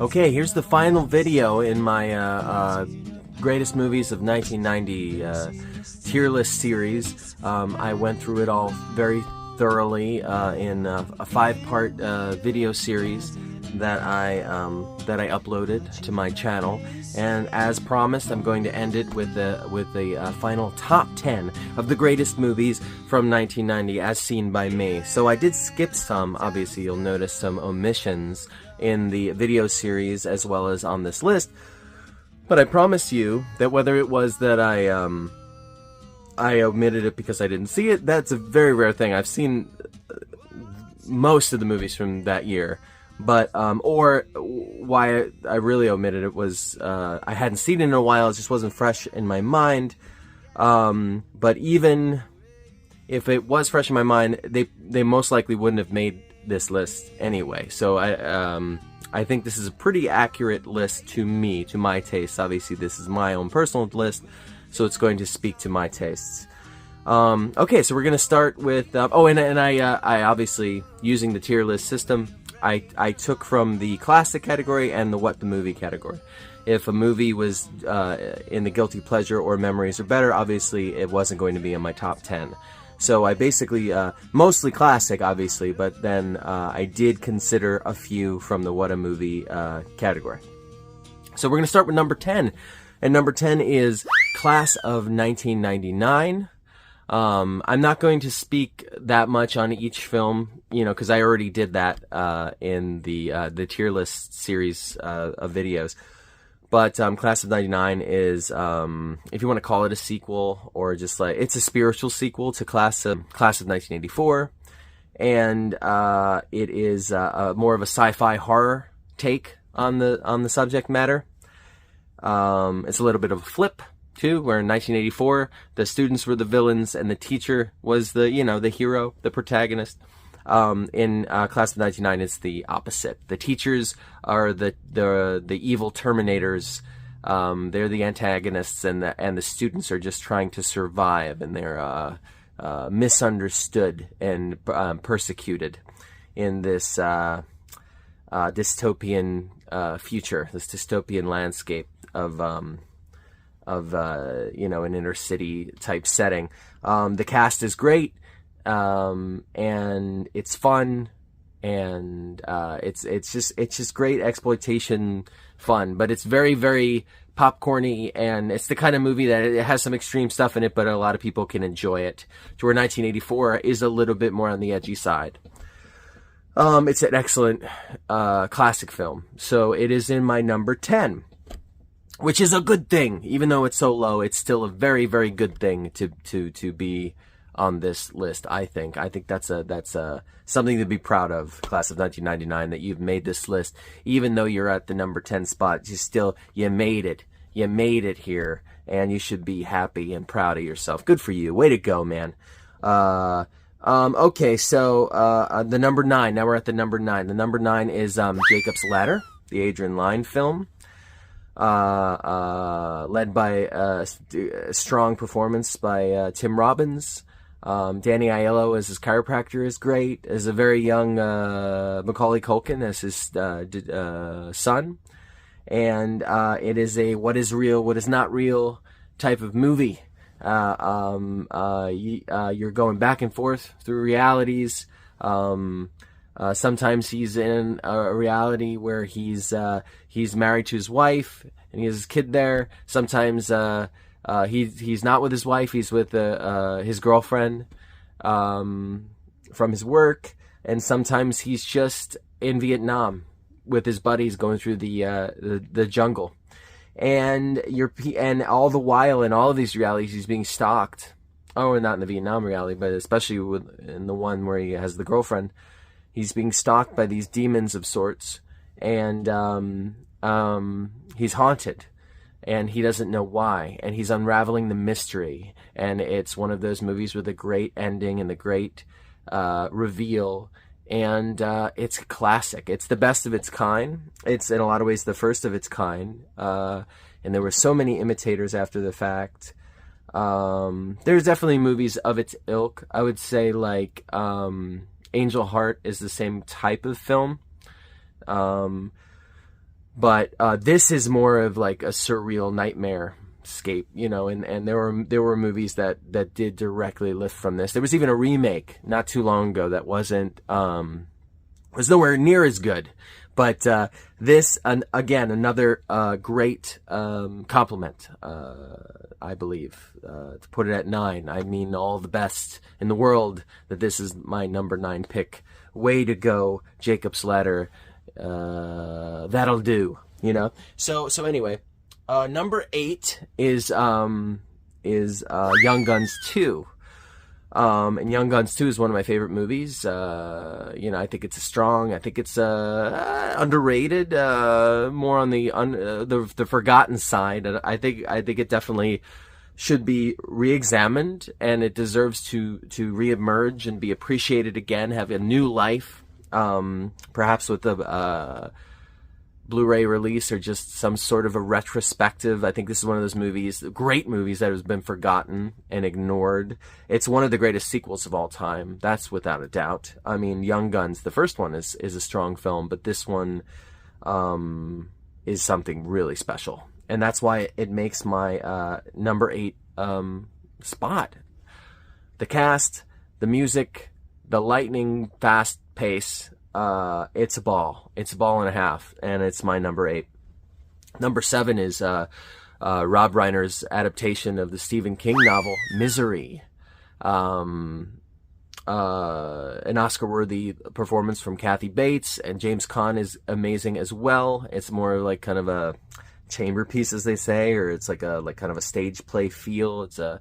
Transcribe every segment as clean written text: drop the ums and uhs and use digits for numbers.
Okay, here's the final video in my greatest movies of 1990 tier list series. I went through it all very thoroughly in a 5-part video series that I uploaded to my channel, and as promised, I'm going to end it with the final top 10 of the greatest movies from 1990 as seen by me. So I did skip some. Obviously, you'll notice some omissions in the video series as well as on this list, but I promise you that whether it was that I omitted it because I didn't see it, that's a very rare thing. I've seen most of the movies from that year, but or why I really omitted it was I hadn't seen it in a while. It just wasn't fresh in my mind. But even if it was fresh in my mind, they most likely wouldn't have made this list anyway. So I think this is a pretty accurate list to me, to my taste. Obviously, this is my own personal list, so it's going to speak to my tastes. Okay, so we're gonna start with I obviously, using the tier list system, I took from the classic category and the what the movie category. If a movie was in the guilty pleasure or memories are better, obviously it wasn't going to be in my top 10. So I basically, mostly classic, obviously, but then I did consider a few from the what a movie category. So we're going to start with number 10. And number 10 is Class of 1999. I'm not going to speak that much on each film, because I already did that in the tier list series of videos. But Class of 99 is, if you want to call it a sequel, or just like, it's a spiritual sequel to Class of 1984. And it is more of a sci-fi horror take on the subject matter. It's a little bit of a flip too, where in 1984 the students were the villains and the teacher was the hero, the protagonist. In Class of 99, it's the opposite. The teachers are the evil Terminators. They're the antagonists, and the students are just trying to survive, and they're misunderstood and persecuted in this dystopian future, this dystopian landscape of an inner city type setting. The cast is great. And it's fun, and it's just great exploitation fun, but it's very, very popcorny, and it's the kind of movie that it has some extreme stuff in it, but a lot of people can enjoy it, to where 1984 is a little bit more on the edgy side. It's an excellent classic film, so it is in my number 10, which is a good thing. Even though it's so low, it's still a very, very good thing to be on this list. I think that's something to be proud of, Class of 1999, that you've made this list. Even though you're at the number 10 spot, you made it here, and you should be happy and proud of yourself. Good for you. Way to go, man. Okay, so the number 9. Now we're at the number 9. The number 9 is Jacob's Ladder, the Adrian Lyne film. Led by strong performance by Tim Robbins. Danny Aiello as his chiropractor is great. As a very young Macaulay Culkin as his son. And it is a what is real, what is not real type of movie. You're going back and forth through realities. Sometimes he's in a reality where he's married to his wife and he has his kid there. Sometimes he's not with his wife. He's with his girlfriend from his work, and sometimes he's just in Vietnam with his buddies going through the jungle. And all the while in all of these realities, he's being stalked. Oh, not in the Vietnam reality, but especially in the one where he has the girlfriend. He's being stalked by these demons of sorts, and he's haunted, and he doesn't know why, and he's unraveling the mystery. And it's one of those movies with a great ending and the great reveal, and it's a classic. It's the best of its kind. It's in a lot of ways the first of its kind, and there were so many imitators after the fact. There's definitely movies of its ilk. I would say like Angel Heart is the same type of film. But this is more of like a surreal nightmare scape, you know, and there were movies that did directly lift from this. There was even a remake not too long ago that wasn't was nowhere near as good. But this, again, another great compliment, I believe. To put it at 9, I mean all the best in the world that this is my number 9 pick. Way to go, Jacob's Ladder. That'll do, you know. So anyway, number 8 is Young Guns 2. And Young Guns 2 is one of my favorite movies. You know, I think it's I think it's underrated, more on the forgotten side. I think it definitely should be re-examined, and it deserves to re-emerge and be appreciated again, have a new life, perhaps with a Blu-ray release or just some sort of a retrospective. I think this is one of those movies, great movies, that has been forgotten and ignored. It's one of the greatest sequels of all time. That's without a doubt. I mean, Young Guns, the first one is a strong film, but this one is something really special. And that's why it makes my number 8 spot. The cast, the music, the lightning fast pace, it's a ball. It's a ball and a half, and it's my number 8. Number 7 is Rob Reiner's adaptation of the Stephen King novel Misery. An Oscar-worthy performance from Kathy Bates, and James Caan is amazing as well. It's more like kind of a chamber piece, as they say, or it's like kind of a stage play feel. It's a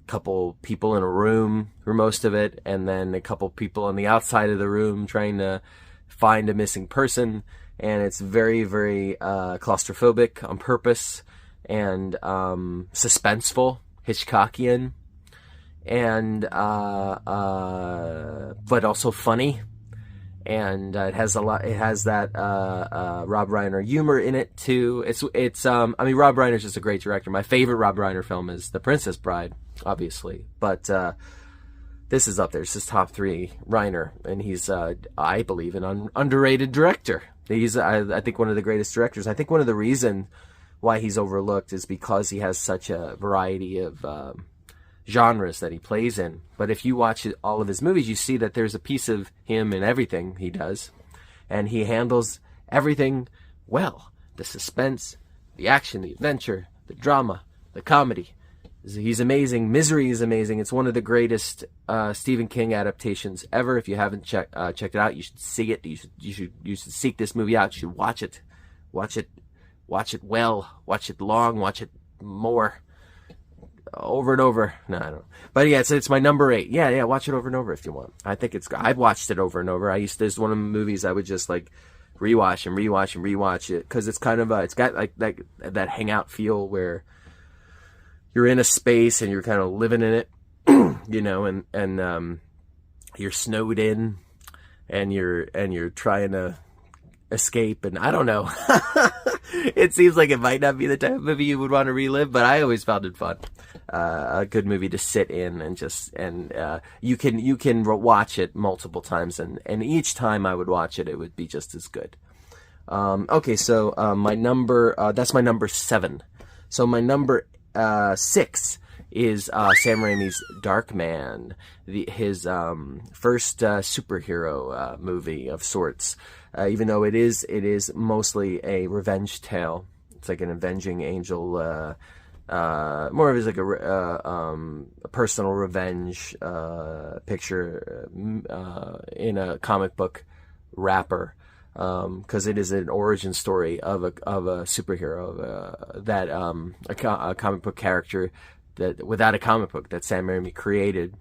couple people in a room for most of it, and then a couple people on the outside of the room trying to find a missing person, and it's very, very claustrophobic on purpose, and suspenseful, Hitchcockian, and but also funny. And it has that Rob Reiner humor in it too. It's I mean, Rob Reiner's just a great director. My favorite Rob Reiner film is The Princess Bride, obviously, but this is up there. It's his top 3, Reiner, and he's I believe an underrated director. He's I think one of the greatest directors. I think one of the reasons why he's overlooked is because he has such a variety of genres that he plays in. But if you watch all of his movies, you see that there's a piece of him in everything he does, and he handles everything well. The suspense, the action, the adventure, the drama, the comedy. He's amazing. Misery is amazing. It's one of the greatest Stephen King adaptations ever. If you haven't checked it out, you should see it. You should seek this movie out. You should watch it well, watch it long, watch it more, over and over. No, I don't. But yeah, it's my number 8. Yeah, watch it over and over if you want. I think I've watched it over and over. There's one of the movies I would just like rewatch it, because it's kind of it's got like that hangout feel where you're in a space and you're kind of living in it, you know, and you're snowed in, and you're trying to escape, and I don't know. It seems like it might not be the type of movie you would want to relive, but I always found it fun. A good movie to sit in and you can watch it multiple times, and each time I would watch it, it would be just as good. Okay, so my number that's my number 7. So my number 6 is Sam Raimi's Darkman, his first superhero movie of sorts. Even though it is mostly a revenge tale. It's like an avenging angel, more of it like a personal revenge picture in a comic book wrapper, because it is an origin story of a superhero, a comic book character that without a comic book that Sam Raimi created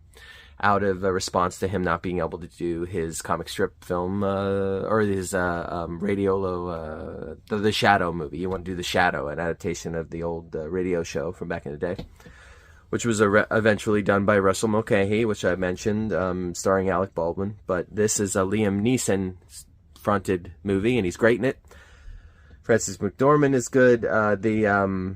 out of a response to him not being able to do his comic strip film or his Radiolo, the Shadow movie. You want to do The Shadow, an adaptation of the old radio show from back in the day, which was eventually done by Russell Mulcahy, which I mentioned, starring Alec Baldwin. But this is a Liam Neeson-fronted movie, and he's great in it. Frances McDormand is good. The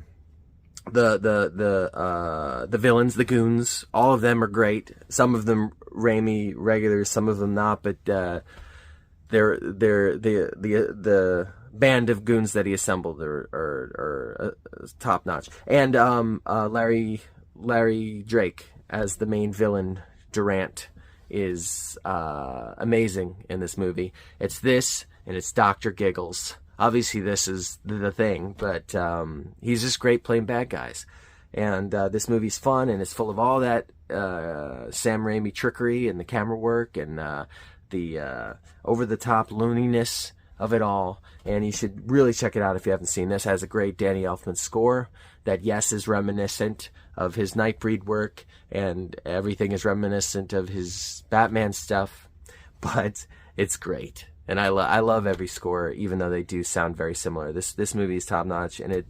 villains, the goons, all of them are great. Some of them Raimi regulars, some of them not, but the band of goons that he assembled are top notch. And Larry Drake as the main villain, Durant, is amazing in this movie. It's this, and it's Dr. Giggles. Obviously, this is the thing, but he's just great playing bad guys. And this movie's fun, and it's full of all that Sam Raimi trickery and the camera work and the over-the-top looniness of it all. And you should really check it out if you haven't seen this. It has a great Danny Elfman score that, yes, is reminiscent of his Nightbreed work, and everything is reminiscent of his Batman stuff, but it's great. And I love every score, even though they do sound very similar. This movie is top-notch, and it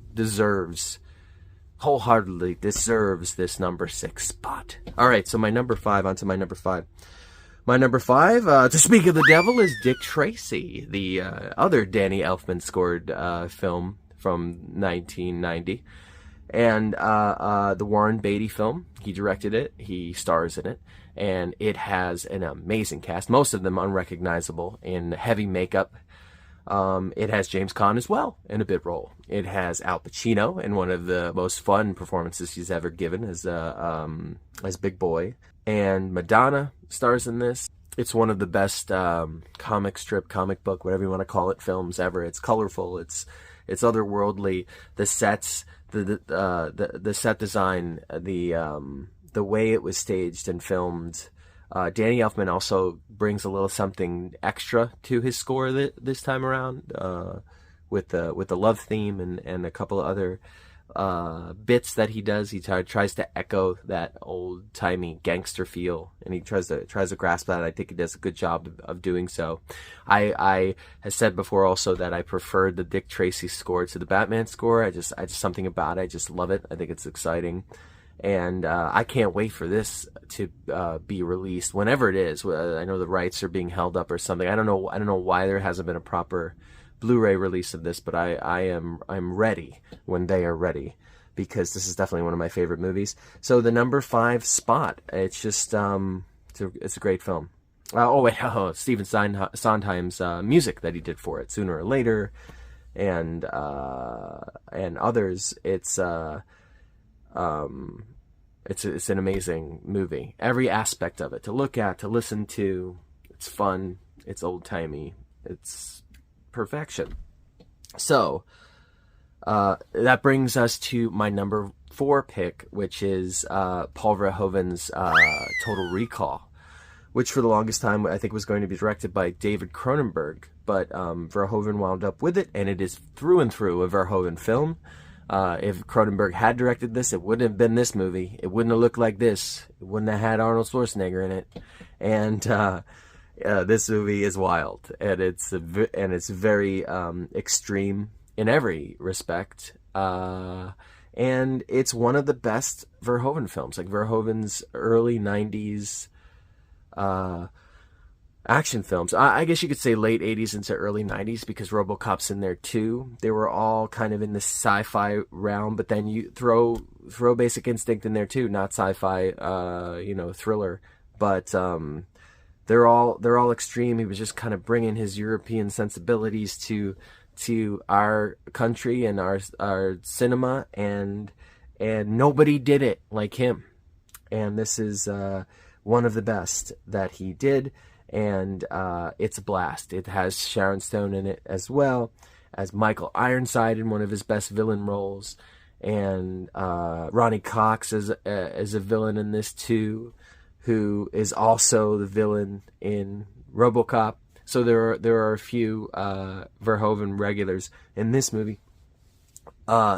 wholeheartedly deserves this number 6 spot. All right, so my number 5, onto my number 5. My number 5, to speak of the devil, is Dick Tracy, the other Danny Elfman scored film from 1990. And the Warren Beatty film. He directed it. He stars in it. And it has an amazing cast. Most of them unrecognizable in heavy makeup. It has James Caan as well in a bit role. It has Al Pacino in one of the most fun performances he's ever given as Big Boy. And Madonna stars in this. It's one of the best comic book, whatever you want to call it, films ever. It's colorful. It's otherworldly. The sets, the set design, the way it was staged and filmed. Danny Elfman also brings a little something extra to his score this time around, with the love theme and a couple of other bits that he does. He tries to echo that old timey gangster feel, and he tries to grasp that. I think he does a good job of doing so. I have said before also that I preferred the Dick Tracy score to the Batman score. I just something about it. I just love it. I think it's exciting. And I can't wait for this to be released whenever it is. I know the rights are being held up or something. I don't know why there hasn't been a proper Blu-ray release of this, but I'm ready when they are ready, because this is definitely one of my favorite movies. So the number 5 spot, it's just it's a great film. Stephen Sondheim's music that he did for it, Sooner or Later, and others. It's an amazing movie. Every aspect of it, to look at, to listen to, it's fun, it's old-timey, it's perfection. So, that brings us to my number 4 pick, which is Paul Verhoeven's Total Recall, which for the longest time I think was going to be directed by David Cronenberg, but Verhoeven wound up with it, and it is through and through a Verhoeven film. If Cronenberg had directed this, it wouldn't have been this movie. It wouldn't have looked like this. It wouldn't have had Arnold Schwarzenegger in it. And this movie is wild, and it's very extreme in every respect. And it's one of the best Verhoeven films, like Verhoeven's early 90s action films. I guess you could say late 80s into early 90s, because RoboCop's in there too. They were all kind of in the sci-fi realm, but then you throw Basic Instinct in there too, not sci-fi, thriller, but they're all extreme. He was just kind of bringing his European sensibilities to our country and our cinema, and nobody did it like him. And this is one of the best that he did. And it's a blast. It has Sharon Stone in it as well as Michael Ironside in one of his best villain roles, and Ronnie Cox is a villain in this too, who is also the villain in RoboCop. So there are a few Verhoeven regulars in this movie.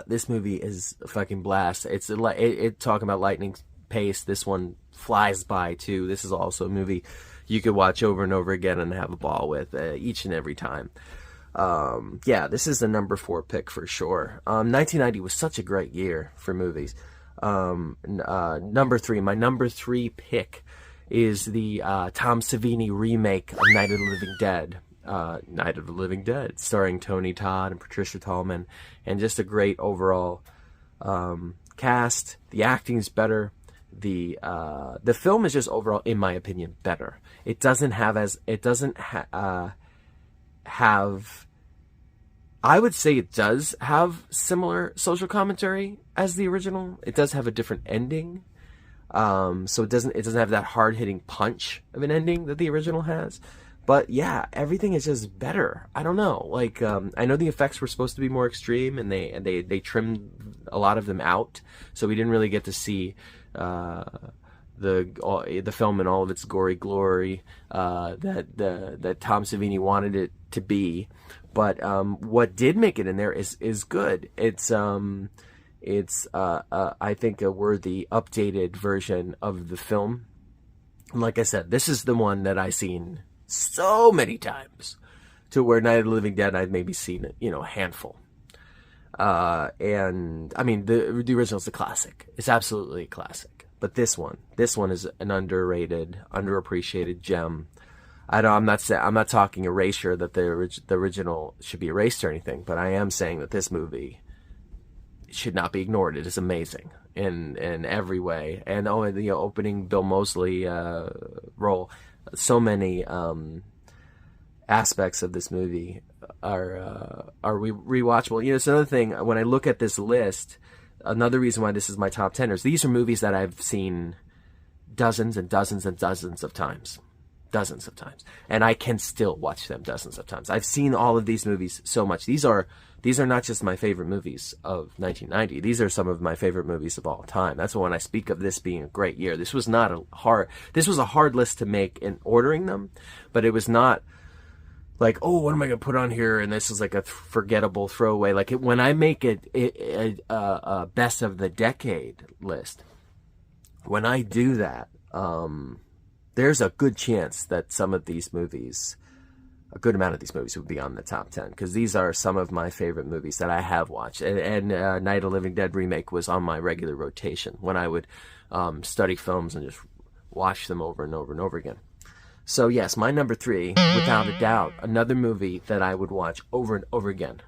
This movie is a fucking blast. It's talking about lightning pace. This one flies by too. This is also a movie you could watch over and over again and have a ball with each and every time. This is the number 4 pick for sure. 1990 was such a great year for movies. Number 3, my number 3 pick is the Tom Savini remake of Night of the Living Dead. Night of the Living Dead, starring Tony Todd and Patricia Tallman, and just a great overall cast. The acting's better. The film is just overall, in my opinion, better. It doesn't have I would say it does have similar social commentary as the original. It does have a different ending. So it doesn't have that hard hitting punch of an ending that the original has. But yeah, everything is just better. I don't know. Like, I know the effects were supposed to be more extreme, and they trimmed a lot of them out, so we didn't really get to see the film in all of its gory glory that Tom Savini wanted it to be. But what did make it in there is good. It's I think a worthy updated version of the film. And like I said, this is the one that I've seen so many times, to where Night of the Living Dead I've maybe seen it, a handful. And I mean the original's a classic. It's absolutely a classic. But this one is an underrated, underappreciated gem. I'm not talking erasure, that the original should be erased or anything, but I am saying that this movie should not be ignored. It is amazing in every way. And the opening Bill Moseley role, so many aspects of this movie are rewatchable. It's another thing when I look at this list. Another reason why this is my top 10 is these are movies that I've seen dozens and dozens and dozens of times. Dozens of times. And I can still watch them dozens of times. I've seen all of these movies so much. These are not just my favorite movies of 1990. These are some of my favorite movies of all time. That's why when I speak of this being a great year, this was a hard list to make in ordering them, but it was not like, oh, what am I going to put on here? And this is like a forgettable throwaway. Like when I make a best of the decade list, when I do that, there's a good chance that some of these movies, a good amount of these movies, would be on the top 10, because these are some of my favorite movies that I have watched. And Night of the Living Dead remake was on my regular rotation when I would study films and just watch them over and over and over again. So yes, my number 3, without a doubt, another movie that I would watch over and over again.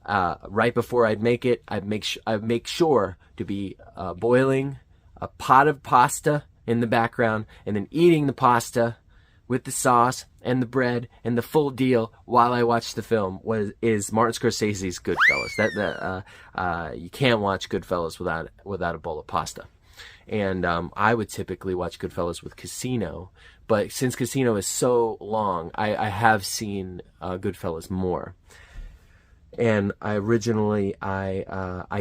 Right before I'd make it, I'd make sure to be boiling a pot of pasta in the background, and then eating the pasta with the sauce and the bread and the full deal while I watch the film is Martin Scorsese's Goodfellas. You can't watch Goodfellas without a bowl of pasta. And I would typically watch Goodfellas with Casino, but since Casino is so long, I have seen Goodfellas more. And I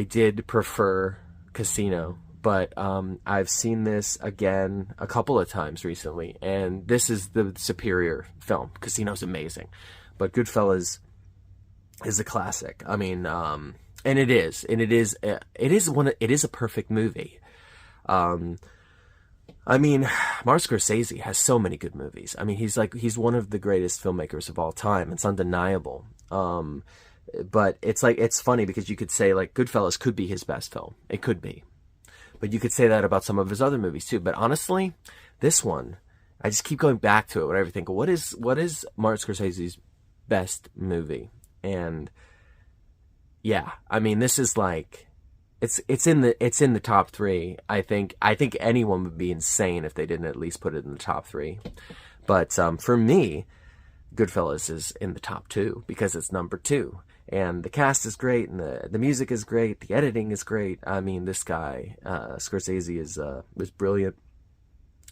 did prefer Casino. But I've seen this again a couple of times recently, and this is the superior film. Casino's amazing, but Goodfellas is a classic. I mean, and it is a perfect movie. I mean, Martin Scorsese has so many good movies. I mean, he's one of the greatest filmmakers of all time. It's undeniable. But it's funny because you could say like Goodfellas could be his best film. It could be. But you could say that about some of his other movies too. But honestly, this one, I just keep going back to it whenever I think, what is Martin Scorsese's best movie? And yeah, I mean, this is like, it's in the top 3. I think anyone would be insane if they didn't at least put it in the top 3. But for me, Goodfellas is in the top 2 because it's number 2. And the cast is great, and the music is great, the editing is great. I mean, this guy, Scorsese, is brilliant.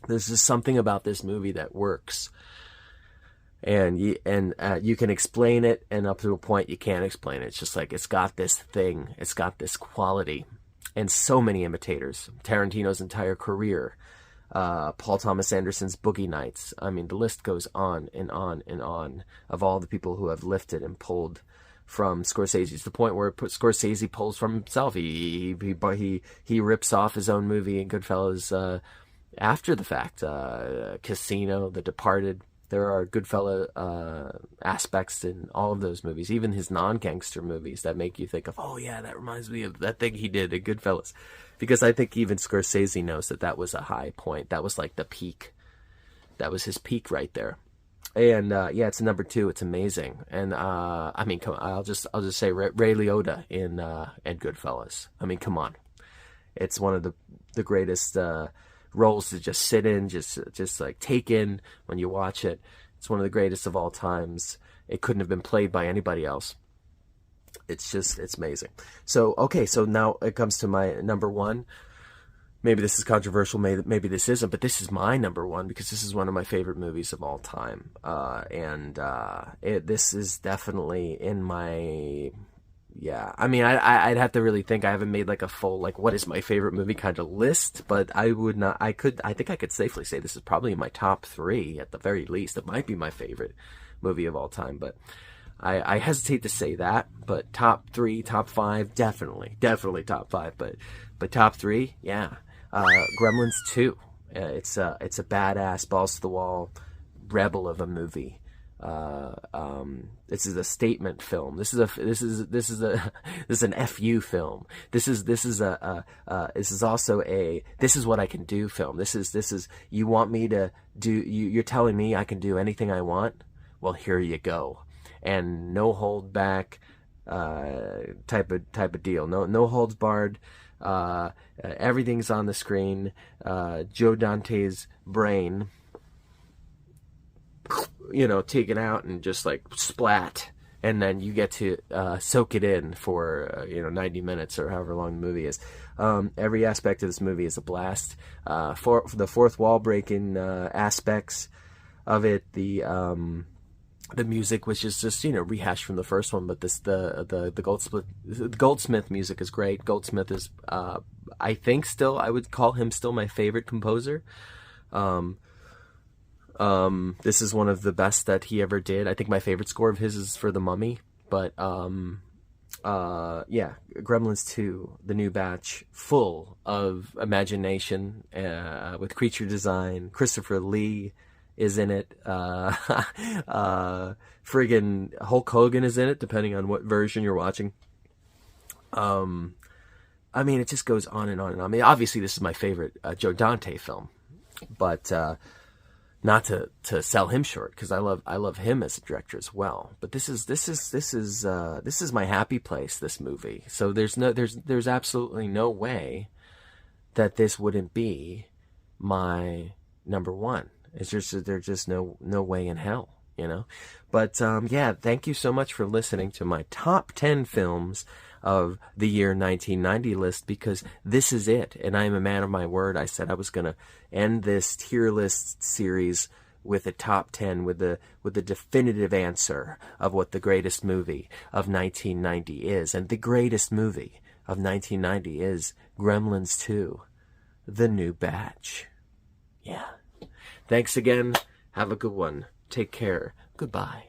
There's just something about this movie that works. And you can explain it, and up to a point you can't explain it. It's just like, it's got this thing, it's got this quality. And so many imitators. Tarantino's entire career. Paul Thomas Anderson's Boogie Nights. I mean, the list goes on and on and on of all the people who have lifted and pulled from Scorsese. It's the point where Scorsese pulls from himself. He rips off his own movie in Goodfellas after the fact. Casino, The Departed. There are Goodfella aspects in all of those movies, even his non-gangster movies that make you think of, oh yeah, that reminds me of that thing he did in Goodfellas. Because I think even Scorsese knows that was a high point. That was like the peak. That was his peak right there. And yeah, it's number 2. It's amazing. And I mean, come on, I'll just say Ray Liotta in Goodfellas. I mean, come on, it's one of the greatest roles to just sit in, just like take in when you watch it. It's one of the greatest of all times. It couldn't have been played by anybody else. It's amazing. So, okay, so now it comes to my number one. Maybe this is controversial, maybe this isn't, but this is my number one because this is one of my favorite movies of all time. This is definitely in my, yeah. I mean, I'd have to really think. I haven't made like a full, like, what is my favorite movie kind of list, but I would not, I think I could safely say this is probably in my top three at the very least. It might be my favorite movie of all time, but I hesitate to say that, but top three, top five, definitely top five, but top three, yeah. Gremlins 2. It's a badass, balls to the wall, rebel of a movie. This is a statement film. This is an FU film. This is also a this is what I can do film. This is you want me to do. You're telling me I can do anything I want. Well, here you go, and no hold back, type of deal. No holds barred. Everything's on the screen. Joe Dante's brain, taken out and just like splat, and then you get to soak it in for 90 minutes or however long the movie is. Every aspect of this movie is a blast. For the fourth wall breaking aspects of it, the music, which is just rehashed from the first one, but the Goldsmith music is great. Goldsmith is I think I would call him still my favorite composer. This is one of the best that he ever did. I think my favorite score of his is for The Mummy, but yeah, Gremlins 2, the new batch, full of imagination, with creature design. Christopher Lee is in it. Friggin' Hulk Hogan is in it, depending on what version you're watching. I mean, it just goes on and on and on. I mean, obviously this is my favorite Joe Dante film, but not to sell him short, because I love him as a director as well. But this is my happy place, this movie. So there's absolutely no way that this wouldn't be my number one. It's just there's just no way in hell, But yeah, thank you so much for listening to my top 10 films of the year 1990 list, because this is it, and I am a man of my word. I said I was going to end this tier list series with a top 10, with the definitive answer of what the greatest movie of 1990 is, and the greatest movie of 1990 is Gremlins 2, the new batch. Yeah. Thanks again. Have a good one. Take care. Goodbye.